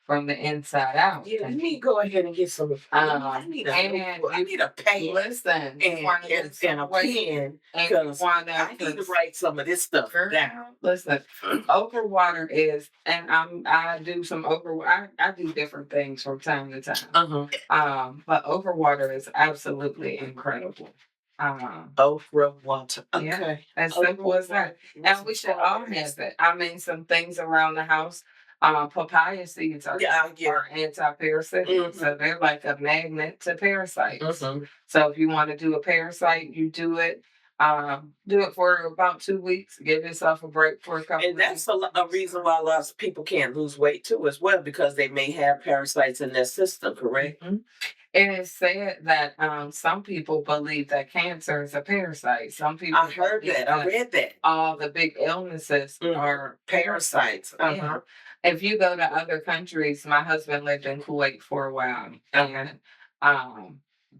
from the inside out. Yeah, let me go ahead and get some. I need a pen. Listen, and a pen because I need to write some of this stuff down. Listen, okra water is, and I do some okra. I do different things from time to time. But okra water is absolutely incredible. Okra water. Okay. Yeah, as simple as that. And we should all have it. I mean, some things around the house. Papaya seeds are anti-parasitic, so they're like a magnet to parasites. So if you want to do a parasite, you do it. Do it for about 2 weeks. Give yourself a break for a couple. And that's a reason why a lot of people can't lose weight too, as well, because they may have parasites in their system. Correct. It is said that some people believe that cancer is a parasite. Some people. I heard that. I read that. All the big illnesses are parasites. Yeah. If you go to other countries, my husband lived in Kuwait for a while, and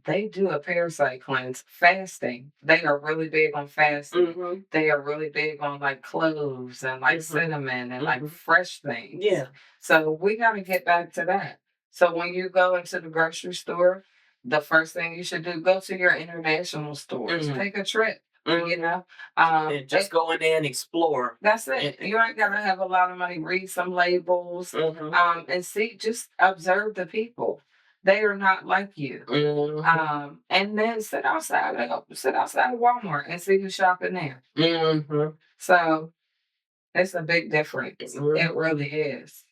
they do a parasite cleanse fasting. They are really big on fasting. They are really big on like cloves and like cinnamon and like fresh things. Yeah. So we got to get back to that. So when you go into the grocery store, the first thing you should do, go to your international stores. Take a trip. You know, and just go in there and explore. That's it. You ain't gotta have a lot of money. Read some labels, and see. Just observe the people. They are not like you. And then sit outside of Walmart and see who's shopping there. So it's a big difference. It really is.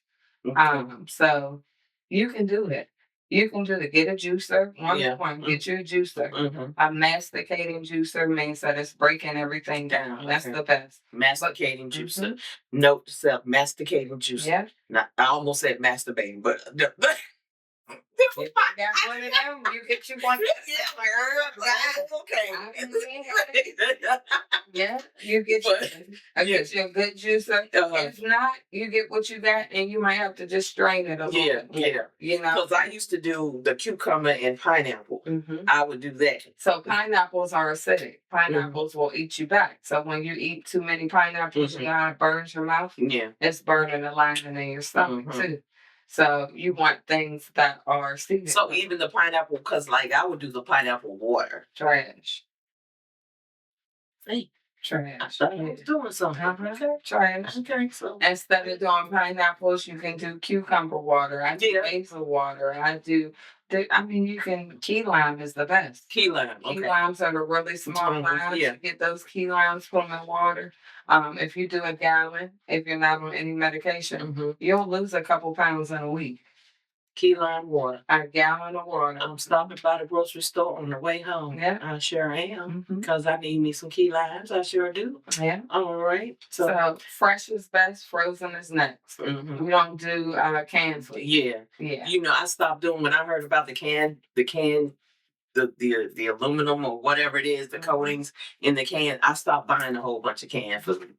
So you can do it. You can do it. Get a juicer. One, get you a juicer. A masticating juicer means that it's breaking everything down. That's the best. Masticating juicer. Note to self, masticating juicer. Yeah. Now, I almost said masturbating, but if you got one of them, you get you one. Yeah, you get you a good juicer. If not, you get what you got, and you might have to just strain it a little. Yeah. You know, because I used to do the cucumber and pineapple. I would do that. So pineapples are acidic. Pineapples will eat you back. So when you eat too many pineapples, you know how it burns your mouth. Yeah, it's burning the lining in your stomach too. So you want things that are seasoned. So even the pineapple, because like I would do the pineapple water. Trash. Hey. Trash. I thought I was doing something. Trash. Okay, so instead of doing pineapples, you can do cucumber water. I do basil water. You can, key lime is the best. Key lime. Key limes are the really small limes. You get those key limes, put them in water. If you do a gallon, if you're not on any medication, you'll lose a couple pounds in a week. Key lime water. A gallon of water. I'm stopping by the grocery store on the way home. Yeah. I sure am. Because I need me some key limes. I sure do. Yeah. All right. So fresh is best, frozen is next. We don't do canned food. Yeah. Yeah. You know, I stopped doing when I heard about the aluminum or whatever it is, the coatings in the can. I stopped buying a whole bunch of canned food.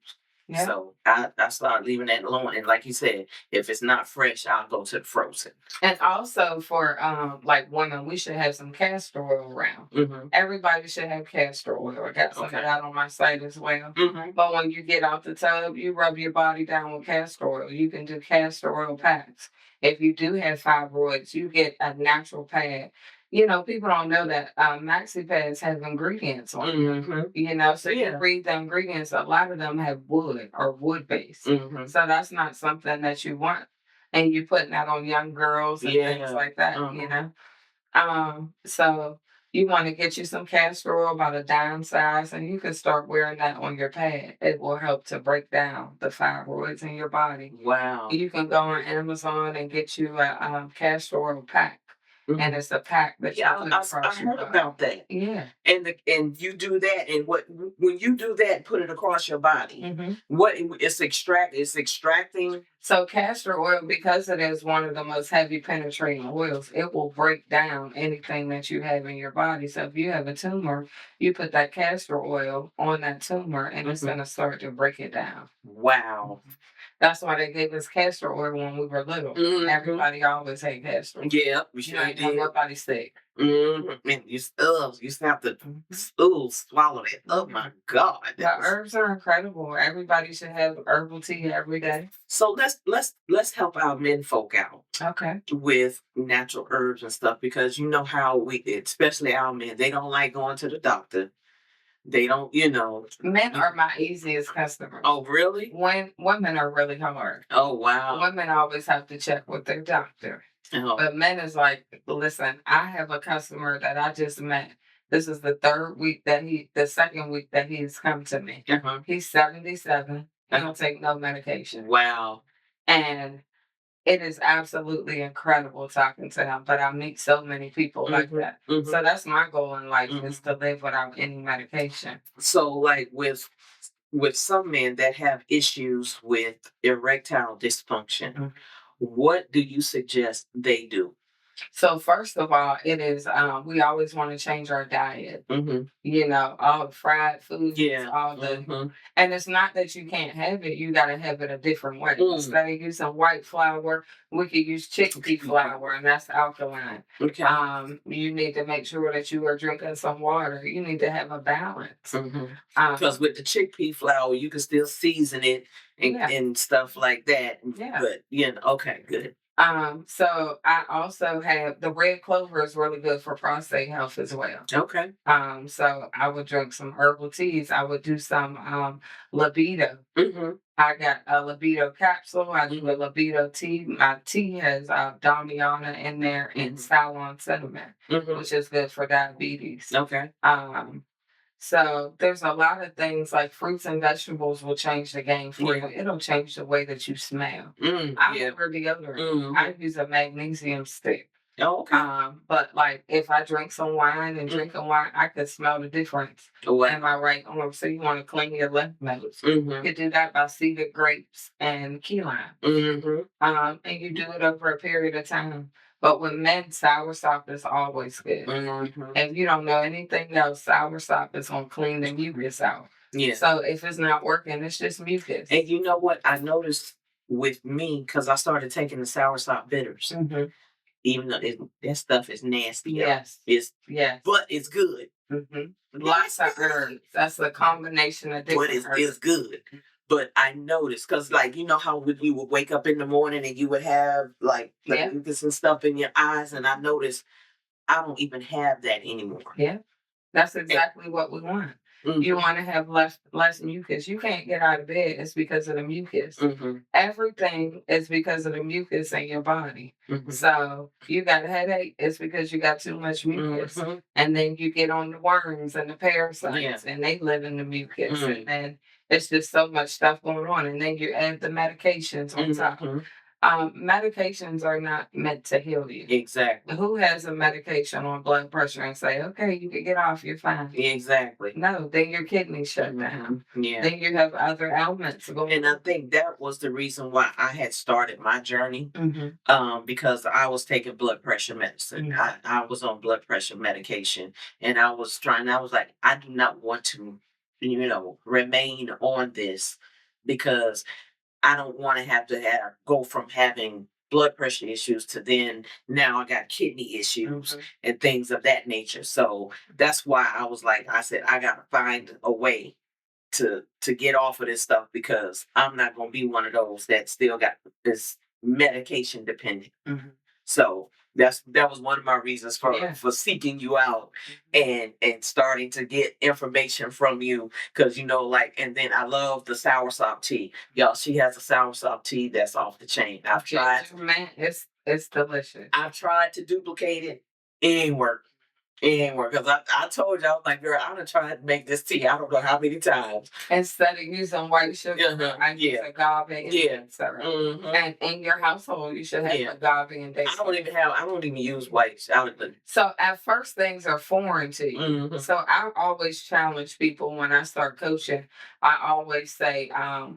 Yeah. So I started leaving that alone. And like you said, if it's not fresh, I'll go to the frozen. And also for like women, we should have some castor oil around. Everybody should have castor oil. I got some of that on my site as well. But when you get out the tub, you rub your body down with castor oil. You can do castor oil packs. If you do have fibroids, you get a natural pad. You know, people don't know that maxi pads have ingredients on them. You know, so you read the ingredients. A lot of them have wood or wood base. So that's not something that you want. And you're putting that on young girls and things like that, you know. So you want to get you some castor oil about a dime size, and you can start wearing that on your pad. It will help to break down the fibroids in your body. Wow. You can go on Amazon and get you a castor oil pack. And it's a pack that you put across your body. I heard about that. Yeah. And you do that, and when you do that, put it across your body. It's extracting. So castor oil, because it is one of the most heavy penetrating oils, it will break down anything that you have in your body. So if you have a tumor, you put that castor oil on that tumor, and it's going to start to break it down. Wow. That's why they gave us castor oil when we were little. Everybody always had castor oil. Yeah, we You sure ain't have did. nobody sick. And you used to have to swallow it. Oh my God. The herbs are incredible. Everybody should have herbal tea every day. So let's help our men folk out. Okay. With natural herbs and stuff, because you know how we, especially our men, they don't like going to the doctor. They don't, Men are my easiest customers. Oh, really? When women are really hard. Oh, wow. Women always have to check with their doctor. Oh. But men is like, listen, I have a customer that I just met. This is the second week that he's come to me. He's 77. He don't take no medication. Wow. And it is absolutely incredible talking to him, but I meet so many people like that. So that's my goal in life, is to live without any medication. So like with some men that have issues with erectile dysfunction, what do you suggest they do? So first of all, it is we always want to change our diet. All the fried foods, all the and it's not that you can't have it, you gotta have it a different way. Instead of using white flour, we could use chickpea flour, and that's alkaline. Okay. You need to make sure that you are drinking some water. You need to have a balance. Because with the chickpea flour, you can still season it and stuff like that. Yeah. But okay, good. So I also have the red clover is really good for prostate health as well. Okay. So I would drink some herbal teas. I would do some libido. I got a libido capsule. I do a libido tea. My tea has Damiana in there and Ceylon cinnamon, which is good for diabetes. Okay. So there's a lot of things like fruits and vegetables will change the game for you. It'll change the way that you smell. I wear deodorant. I use a magnesium stick. Oh, okay. But like if I drink some wine and drinking wine, I could smell the difference. Am I right? So you want to clean your lymph nodes. You could do that by seeded grapes and key lime. And you do it over a period of time. But with men, soursop is always good. If you don't know anything else, soursop is going to clean the mucus out. Yeah. So if it's not working, it's just mucus. And you know what I noticed with me, because I started taking the soursop bitters. Even though that stuff is nasty. Yes. But it's good. Lots of herbs. That's a combination of different herbs. But it's good. But I noticed, because like, you know how you would wake up in the morning and you would have like mucus and stuff in your eyes, and I noticed I don't even have that anymore. Yeah. That's exactly what we want. You want to have less mucus. You can't get out of bed. It's because of the mucus. Everything is because of the mucus in your body. So you got a headache. It's because you got too much mucus. And then you get on the worms and the parasites, and they live in the mucus. And then it's just so much stuff going on. And then you add the medications on top. Medications are not meant to heal you. Exactly. Who has a medication on blood pressure and say, okay, you can get off, you're fine? Exactly. No, then your kidneys shut down. Yeah. Then you have other ailments going on. And I think that was the reason why I had started my journey. Because I was taking blood pressure medicine. I was on blood pressure medication. And I was like, I do not want to, remain on this, because I don't want to have go from having blood pressure issues to then now I got kidney issues and things of that nature. So that's why I said, I got to find a way to get off of this stuff, because I'm not going to be one of those that still got this medication dependent. So that was one of my reasons for seeking you out and starting to get information from you, because and then I love the soursop tea. Y'all, she has a soursop tea that's off the chain. I've tried. Man, it's delicious. I've tried to duplicate it. It ain't work. Because I told you, I was like, girl, I'm gonna try to make this tea. I don't know how many times. Instead of using white sugar, I use agave and syrup. And in your household, you should have agave and date. I don't even use white. So at first, things are foreign to you. So I always challenge people when I start coaching. I always say,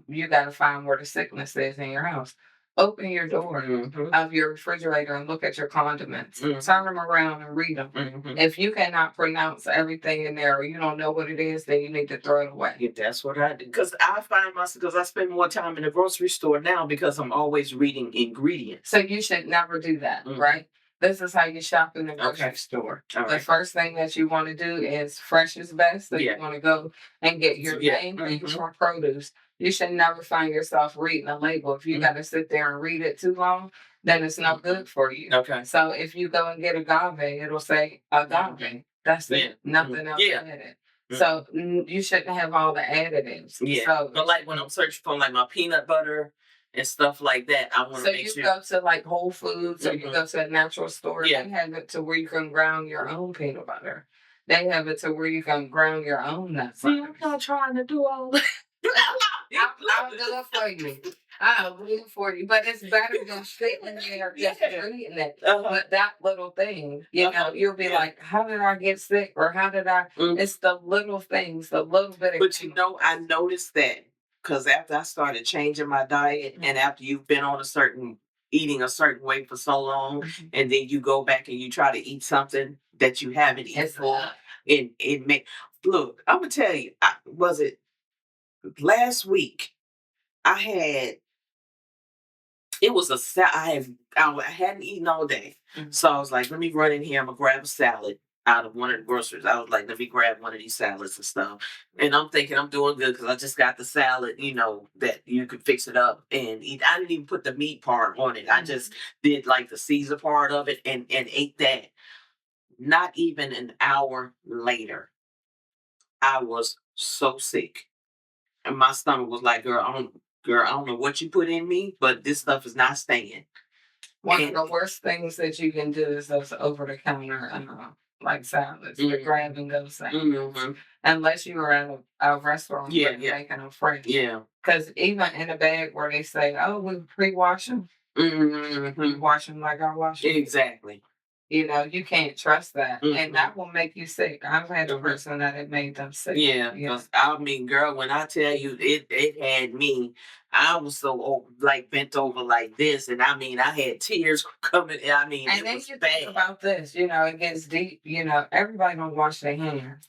you got to find where the sickness is in your house. open your door of your refrigerator and look at your condiments. Turn them around and read them. If you cannot pronounce everything in there or you don't know what it is, then you need to throw it away. Yeah, that's what I do. Because I find myself, because I spend more time in the grocery store now because I'm always reading ingredients. So you should never do that, right? This is how you shop in the grocery store. The first thing that you want to do is fresh is best. So you want to go and get your main things from produce. You should never find yourself reading a label. If you got to sit there and read it too long, then it's not good for you. Okay. So if you go and get agave, it'll say agave. That's it. Nothing else added. So you shouldn't have all the additives. Yeah. So, but like when I'm searching for like my peanut butter and stuff like that, I want to make sure. So you go to like Whole Foods or you go to a natural store. Yeah. They have it to where you can ground your own peanut butter. They have it to where you can ground your own nuts. See, I'm not trying to do all that. I'll do it for you. I'll do it for you. But it's better than sitting there just reading it. But that little thing, you know, you'll be like, how did I get sick? Or how did I? It's the little things, the little bit of. But you know, I noticed that because after I started changing my diet and after you've been on eating a certain way for so long, and then you go back and you try to eat something that you haven't eaten before, it may look, I'm gonna tell you, was it last week? I had it was I hadn't eaten all day, so I was like, let me run in here. I'm gonna grab a salad out of one of the groceries. I was like, let me grab one of these salads and stuff. And I'm thinking I'm doing good because I just got the salad, you know, that you could fix it up and eat. I didn't even put the meat part on it. I just did like the Caesar part of it and ate that. Not even an hour later, I was so sick. And my stomach was like, girl, I don't know what you put in me, but this stuff is not staying. One of the worst things that you can do is those over the counter like salads, the grab and go salads. Unless you are at a restaurant making them fresh. Yeah. Because even in a bag where they say, oh, we pre-wash them, we wash them like I wash them. Exactly. You know, you can't trust that. And that will make you sick. I've had a person that it made them sick. Yeah, because I mean, girl, when I tell you it had me, I was so like bent over like this. And I mean, I had tears coming. I mean, and it then was you bad. Think about this, you know, it gets deep. You know, everybody don't wash their hands.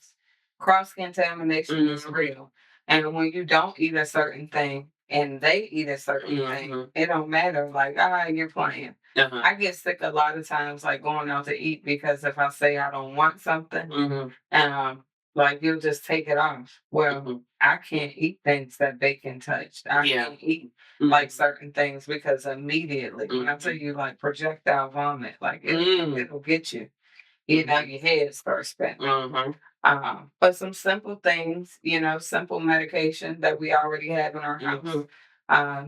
Cross contamination is real. And when you don't eat a certain thing and they eat a certain thing, it don't matter. Like, you're playing. I get sick a lot of times, like going out to eat, because if I say I don't want something, like you'll just take it off. Well, I can't eat things that bacon touched. I can't eat like certain things because immediately, when I tell you like projectile vomit, like it'll get you. You know, your head starts spinning. But some simple things, you know, simple medication that we already have in our house.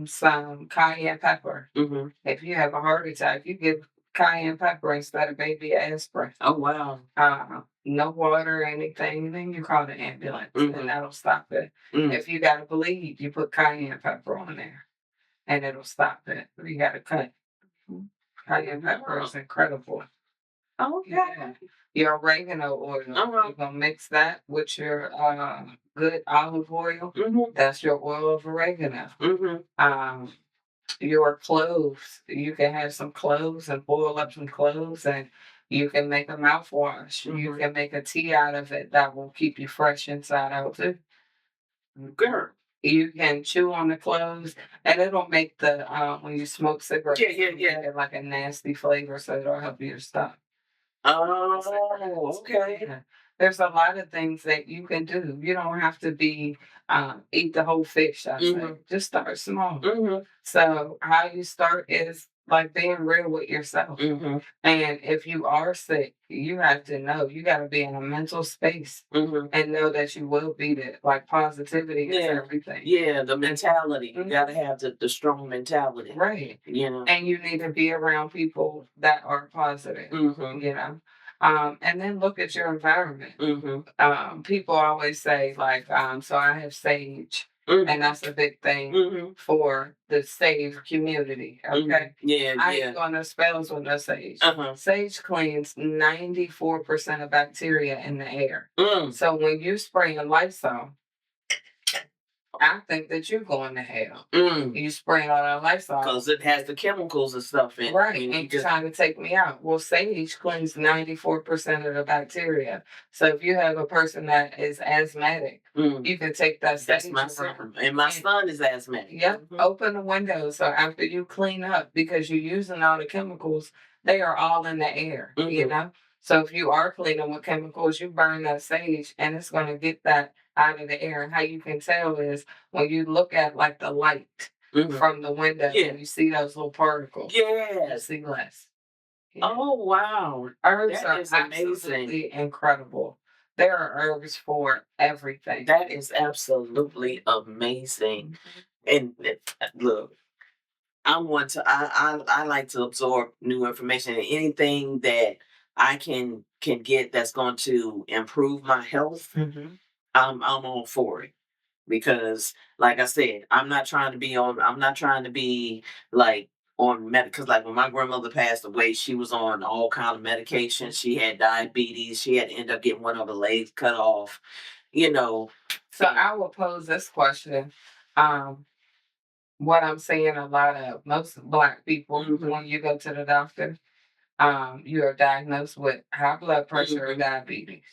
Some cayenne pepper. If you have a heart attack, you give cayenne pepper instead of baby aspirin. Oh wow. No water or anything, then you call the ambulance and that'll stop it. If you gotta bleed, you put cayenne pepper on there and it'll stop it. You gotta cut. Cayenne pepper is incredible. Okay. Yeah. Your oregano oil. You're gonna mix that with your good olive oil. That's your oil of oregano. Your cloves. You can have some cloves and boil up some cloves, and you can make a mouthwash. You can make a tea out of it that will keep you fresh inside out too. Girl. You can chew on the cloves, and it'll make the when you smoke cigarettes, get like a nasty flavor, so it'll help you to stop. Oh, okay. There's a lot of things that you can do. You don't have to eat the whole fish. I say, just start small. So how you start is like being real with yourself. And if you are sick, you have to know you got to be in a mental space and know that you will beat it. Like positivity is everything. Yeah, the mentality. You got to have the strong mentality. Right. You know, and you need to be around people that are positive. You know. And then look at your environment. People always say, like, so I have sage, and that's a big thing for the sage community. Okay. I ain't going to spells with no sage. Sage cleans 94% of bacteria in the air. So when you spray a Lysol, I think that you're going to hell. You spraying all that Lysol. Because it has the chemicals and stuff in it. Right, and you're trying to take me out. Well, sage cleans 94% of the bacteria. So if you have a person that is asthmatic, you can take that sage. That's my son. And my son is asthmatic. Yep. Open the window. So after you clean up, because you're using all the chemicals, they are all in the air, you know? So if you are cleaning with chemicals, you burn that sage and it's going to get that out of the air. And how you can tell is when you look at like the light from the window and you see those little particles. Yeah. You see less. Yeah. Oh, wow. Herbs that are is amazing. absolutely incredible. There are herbs for everything. That is absolutely amazing. And look, I like to absorb new information, and anything that I can get that's going to improve my health. I'm all for it, because like I said, I'm not trying to be like on because like when my grandmother passed away, she was on all kind of medication. She had diabetes. She had to end up getting one of her legs cut off. So I will pose this question. What I'm seeing a lot of most Black people, when you go to the doctor, you are diagnosed with high blood pressure or diabetes.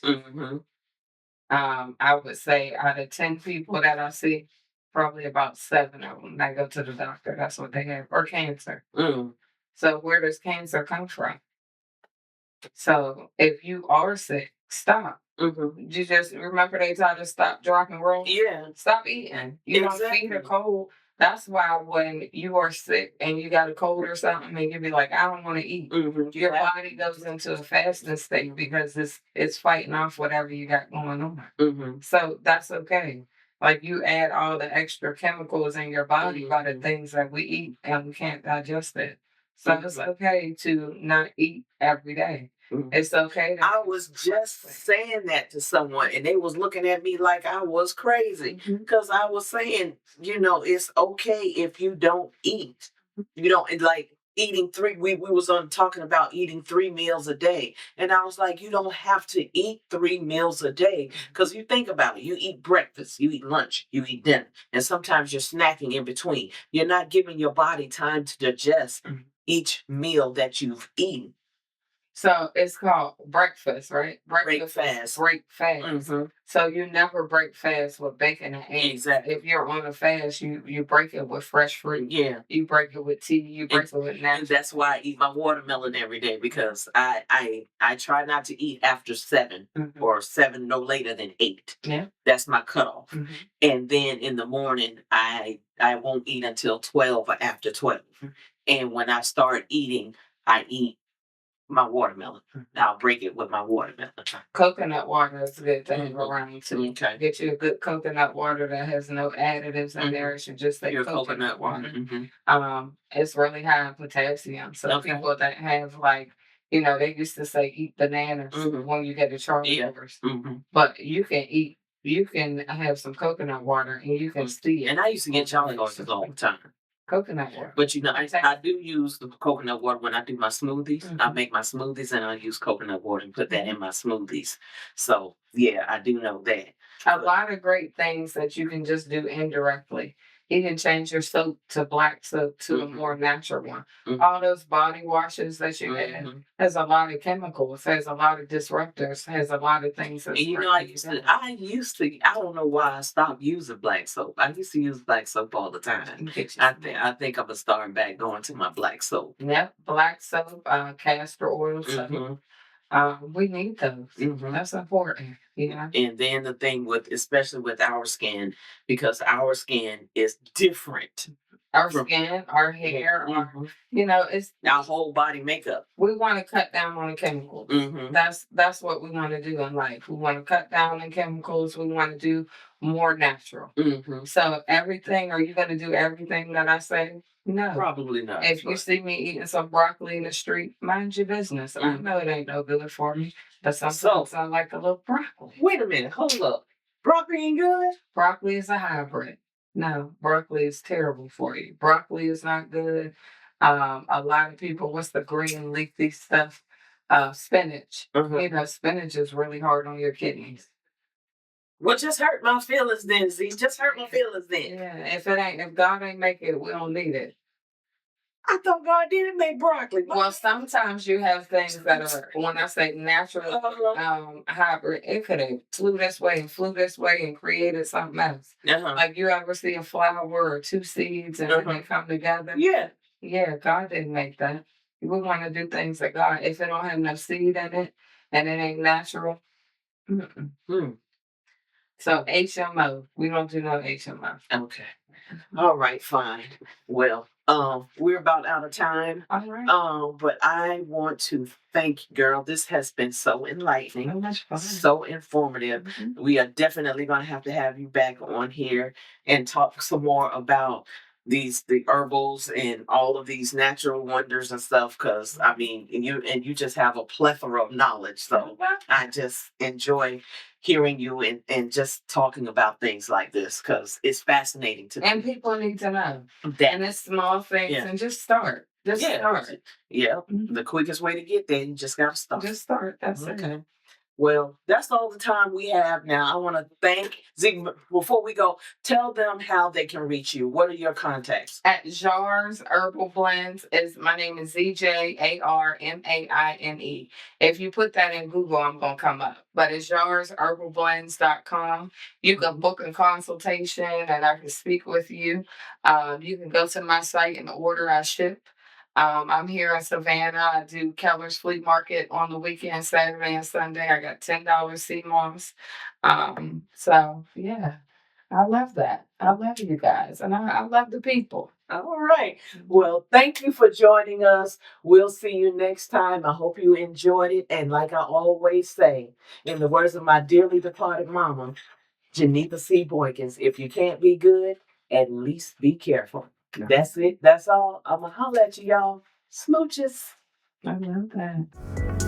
I would say out of 10 people that I see, probably about 7 of them that go to the doctor, that's what they have, or cancer. So where does cancer come from? So if you are sick, stop. You just remember they tell us stop, drop, and roll. Yeah. Stop eating. You don't feed a cold. That's why when you are sick and you got a cold or something, and you be like, I don't want to eat. Your body goes into a fasting state because it's fighting off whatever you got going on. So that's okay. Like you add all the extra chemicals in your body by the things that we eat, and we can't digest it. So it's okay to not eat every day. It's okay. I was just saying that to someone, and they was looking at me like I was crazy, because I was saying, it's okay if you don't eat. You don't like eating three. We was on talking about eating 3 meals a day, and I was like, you don't have to eat 3 meals a day, because you think about it. You eat breakfast, you eat lunch, you eat dinner, and sometimes you're snacking in between. You're not giving your body time to digest each meal that you've eaten. So it's called breakfast, right? Break fast. Break fast. So you never break fast with bacon and eggs. Exactly. If you're on a fast, you break it with fresh fruit. Yeah. You break it with tea. You break it with natural. And that's why I eat my watermelon every day, because I try not to eat after 7 or 7 no later than 8. Yeah. That's my cutoff. And then in the morning, I won't eat until 12 or after 12. And when I start eating, I eat my watermelon. I'll break it with my watermelon. Coconut water is good to have around too. Okay. Get you a good coconut water that has no additives in there. It should just say coconut water. It's really high in potassium. So people that have they used to say eat bananas when you get a Charlie horse. But you can have some coconut water and you can see it. And I used to get Charlie horses all the time. Coconut water. But I do use the coconut water when I do my smoothies. I make my smoothies and I use coconut water and put that in my smoothies. So yeah, I do know that. A lot of great things that you can just do indirectly. You can change your soap to black soap to a more natural one. All those body washes that you have has a lot of chemicals, has a lot of disruptors, has a lot of things. I used to. I don't know why I stopped using black soap. I used to use black soap all the time. I think I'm gonna start back going to my black soap. Yep, black soap, castor oil soap. We need those. That's important. And then the thing especially with our skin, because our skin is different. Our skin, our hair, it's our whole body makeup. We want to cut down on the chemicals. That's what we want to do in life. We want to cut down on chemicals. We want to do more natural. So everything, are you going to do everything that I say? No. Probably not. If you see me eating some broccoli in the street, mind your business. I know it ain't no good for me, but sometimes I like a little broccoli. Wait a minute, hold up. Broccoli ain't good? Broccoli is a hybrid. No, broccoli is terrible for you. Broccoli is not good. A lot of people, what's the green leafy stuff? Spinach. Spinach is really hard on your kidneys. Well, just hurt my feelings then, Z. Just hurt my feelings then. Yeah, if God ain't make it, we don't need it. I thought God didn't make broccoli. Well, sometimes you have things that are, when I say natural, hybrid, it could have flew this way and created something else. Like you ever see a flower or two seeds and then they come together? Yeah. Yeah, God didn't make that. We want to do things that God, if it don't have no seed in it and it ain't natural. So HMO, we don't do no HMO. Okay. All right, fine. Well, we're about out of time. All right. But I want to thank you, girl. This has been so enlightening, much fun. so informative. Mm-hmm. We are definitely going to have you back on here and talk some more about the herbals and all of these natural wonders and stuff. Because I mean, you just have a plethora of knowledge. So I just enjoy hearing you and just talking about things like this because it's fascinating to me. And people need to know that. And it's small things and just start. Start. Yeah. Mm-hmm. The quickest way to get there, you just got to start. Just start. That's okay. It. Well, that's all the time we have now. I want to thank Z. Before we go, tell them how they can reach you. What are your contacts? At Zjar's Herbal Blends, my name is ZJARMAINE. If you put that in Google, I'm going to come up. But it's Zjar'sHerbalBlends.com. You can book a consultation and I can speak with you. You can go to my site and order. I ship. I'm here in Savannah. I do Keller's Flea Market on the weekend, Saturday and Sunday. I got $10 sea moss. So yeah, I love that. I love you guys, and I love the people. All right. Well, thank you for joining us. We'll see you next time. I hope you enjoyed it. And like I always say, in the words of my dearly departed mama, Geneva C. Boykins, if you can't be good, at least be careful. That's it. That's all. I'm going to holler at you, y'all. Smooches. I love that.